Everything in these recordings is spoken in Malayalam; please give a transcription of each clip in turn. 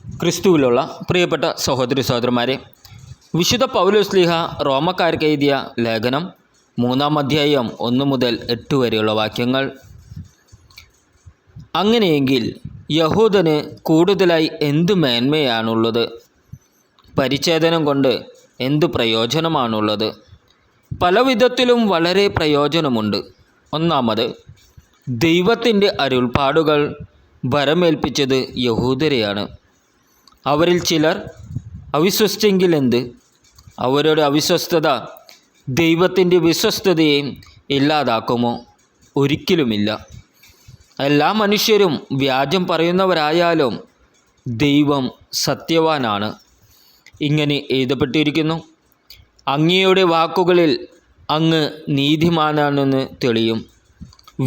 ക്രിസ്തുവിലുള്ള പ്രിയപ്പെട്ട സഹോദരി സഹോദരന്മാരെ, വിശുദ്ധ പൗലോസ്ലീഹ റോമക്കാർക്ക് എഴുതിയ ലേഖനം 3-ാം അധ്യായം 1 മുതൽ 8 വരെയുള്ള വാക്യങ്ങൾ. അങ്ങനെയെങ്കിൽ യഹൂദന് കൂടുതലായി എന്തു മേന്മയാണുള്ളത്? പരിച്ഛേദനം കൊണ്ട് എന്തു പ്രയോജനമാണുള്ളത്? പല വിധത്തിലും വളരെ പ്രയോജനമുണ്ട്. ഒന്നാമത്, ദൈവത്തിൻ്റെ അരുൾപ്പാടുകൾ ഭരമേൽപ്പിച്ചത് യഹൂദരെയാണ്. അവരിൽ ചിലർ അവിശ്വസിച്ചെങ്കിൽ എന്ത്? അവരുടെ അവിശ്വസ്തത ദൈവത്തിൻ്റെ വിശ്വസ്തതയെ ഇല്ലാതാക്കുമോ? ഒരിക്കലുമില്ല. എല്ലാ മനുഷ്യരും വ്യാജം പറയുന്നവരായാലും ദൈവം സത്യവാനാണ്. ഇങ്ങനെ എഴുതപ്പെട്ടിരിക്കുന്നു: അങ്ങയുടെ വാക്കുകളിൽ അങ്ങ് നീതിമാനാണെന്ന് തെളിയും.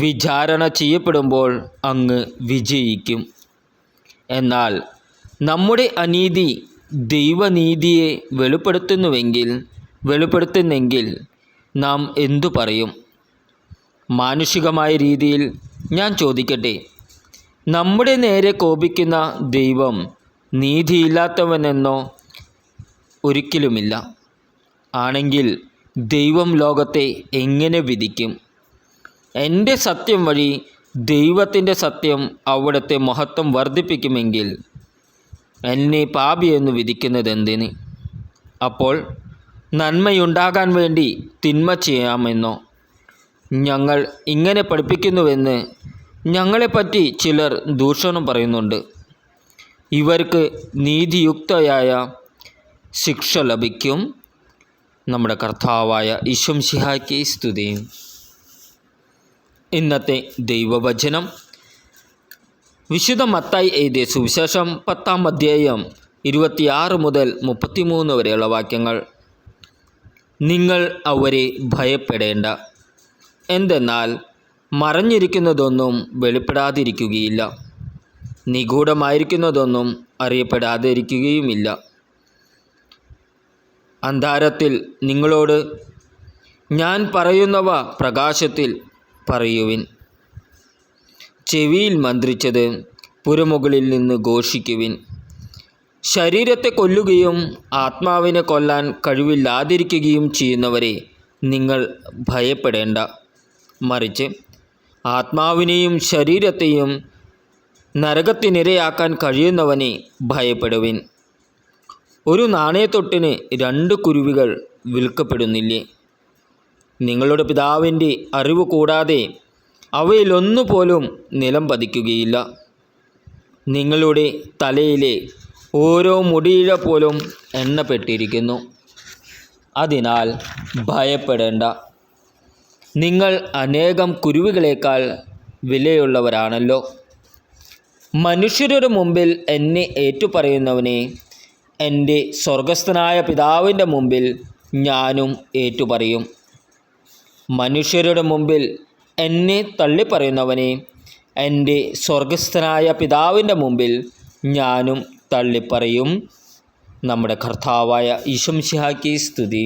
വിചാരണ ചെയ്യപ്പെടുമ്പോൾ അങ്ങ് വിജയിക്കും. എന്നാൽ നമ്മുടെ അനീതി ദൈവനീതിയെ വെളിപ്പെടുത്തുന്നെങ്കിൽ നാം എന്തു പറയും? മാനുഷികമായ രീതിയിൽ ഞാൻ ചോദിക്കട്ടെ, നമ്മുടെ നേരെ കോപിക്കുന്ന ദൈവം നീതിയില്ലാത്തവനെന്നോ? ഒരിക്കലുമില്ല. ആണെങ്കിൽ ദൈവം ലോകത്തെ എങ്ങനെ വിധിക്കും? എൻ്റെ സത്യം വഴി ദൈവത്തിൻ്റെ സത്യം അവിടുത്തെ മഹത്വം വർദ്ധിപ്പിക്കുമെങ്കിൽ എന്നെ പാപിയെന്ന് വിധിക്കുന്നതെന്തിന്? അപ്പോൾ നന്മയുണ്ടാകാൻ വേണ്ടി തിന്മ ചെയ്യാമെന്നോ? ഞങ്ങൾ ഇങ്ങനെ പഠിപ്പിക്കുന്നുവെന്ന് ഞങ്ങളെപ്പറ്റി ചിലർ ദൂഷണം പറയുന്നുണ്ട്. ഇവർക്ക് നീതിയുക്തയായ ശിക്ഷ ലഭിക്കും. നമ്മുടെ കർത്താവായ ഈശോ മിശിഹായ്ക്ക് സ്തുതി. ഇന്നത്തെ ദൈവവചനം വിശുദ്ധ മത്തായി എഴുതിയ സുവിശേഷം 10-ാം അധ്യായം 26 മുതൽ 33 വരെയുള്ള വാക്യങ്ങൾ. നിങ്ങൾ അവരെ ഭയപ്പെടേണ്ട. എന്തെന്നാൽ മറഞ്ഞിരിക്കുന്നതൊന്നും വെളിപ്പെടാതിരിക്കുകയില്ല, നിഗൂഢമായിരിക്കുന്നതൊന്നും അറിയപ്പെടാതിരിക്കുകയുമില്ല. അന്ധാരത്തിൽ നിങ്ങളോട് ഞാൻ പറയുന്നവ പ്രകാശത്തിൽ പറയുവിൻ. ചെവിയിൽ മന്ത്രിച്ചത് പുരമുകളിൽ നിന്ന് ഘോഷിക്കുവിൻ. ശരീരത്തെ കൊല്ലുകയും ആത്മാവിനെ കൊല്ലാൻ കഴിവില്ലാതിരിക്കുകയും ചെയ്യുന്നവരെ നിങ്ങൾ ഭയപ്പെടേണ്ട. മറിച്ച് ആത്മാവിനെയും ശരീരത്തെയും നരകത്തിനിരയാക്കാൻ കഴിയുന്നവനെ ഭയപ്പെടുവിൻ. ഒരു നാണയത്തൊട്ടിന് 2 കുരുവികൾ വിൽക്കപ്പെടുന്നില്ലേ? നിങ്ങളുടെ പിതാവിൻ്റെ അറിവ് കൂടാതെ അവയിലൊന്നുപോലും നിലം പതിക്കുകയില്ല. നിങ്ങളുടെ തലയിലെ ഓരോ മുടിയിഴ പോലും എണ്ണപ്പെട്ടിരിക്കുന്നു. അതിനാൽ ഭയപ്പെടേണ്ട. നിങ്ങൾ അനേകം കുരുവികളേക്കാൾ വിലയുള്ളവരാണല്ലോ. മനുഷ്യരുടെ മുമ്പിൽ എന്നെ ഏറ്റുപറയുന്നവനെ എൻ്റെ സ്വർഗസ്ഥനായ പിതാവിൻ്റെ മുമ്പിൽ ഞാനും ഏറ്റുപറയും. മനുഷ്യരുടെ മുമ്പിൽ എന്നെ തള്ളിപ്പറയുന്നവനെ എൻ്റെ സ്വർഗസ്ഥനായ പിതാവിൻ്റെ മുമ്പിൽ ഞാനും തള്ളിപ്പറയും. നമ്മുടെ കർത്താവായ ഈശോ മിശിഹായ്ക്ക് സ്തുതി.